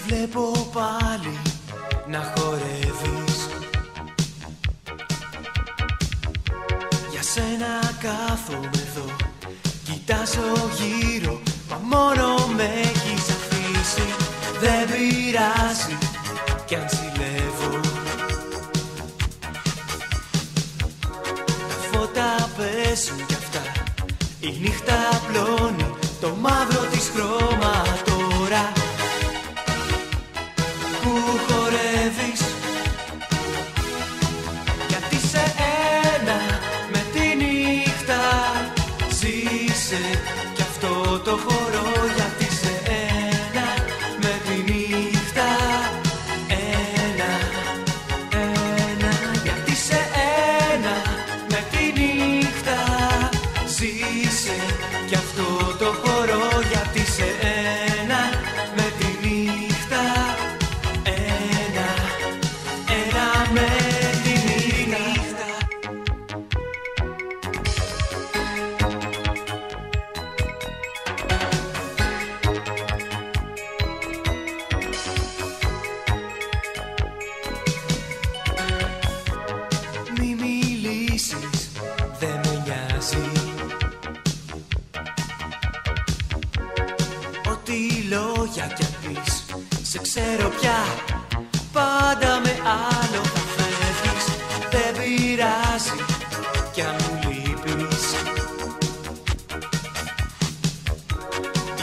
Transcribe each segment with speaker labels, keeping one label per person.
Speaker 1: βλέπω πάλι να χορεύεις. Για σένα κάθομαι εδώ, κοιτάζω γύρω, μα μόνο με έχεις αφήσει. Δεν πειράζει κι αν ζηλεύω. Τα φώτα πέσουν κι αυτά, η νύχτα απλώνει το μαύρο της χρώμα τώρα. Που χορεύεις, γιατί σε ένα με τη νύχτα ζήσε κι αυτό το χορό. Γιατί σε ένα με τη νύχτα, ένα, γιατί σε ένα με τη νύχτα ζήσε κι αυτό το χορό. Γιατί σε ένα με τη νύχτα, ένα με τη νύχτα. Μη μιλήσεις, δεν με νοιάζει. Ό,τι λόγια κι αν πεις, σε ξέρω πια. Πάντα με άλλο θα φεύγεις. Δεν πειράζει κι αν μου λείπεις.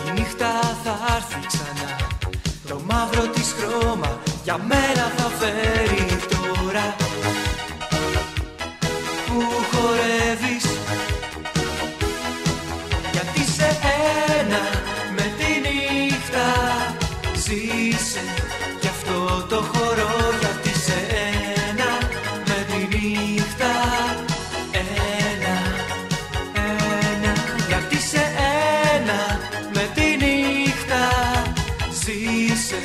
Speaker 1: Η νύχτα θα έρθει ξανά, το μαύρο της χρώμα για μένα θα φέρει τώρα. Που χορεύεις, γιατί σε ένα με τη νύχτα ζήσε κι αυτό το χορό. Γιατί σε ένα με τη νύχτα, ένα, γιατί σε ένα με τη νύχτα ζήσε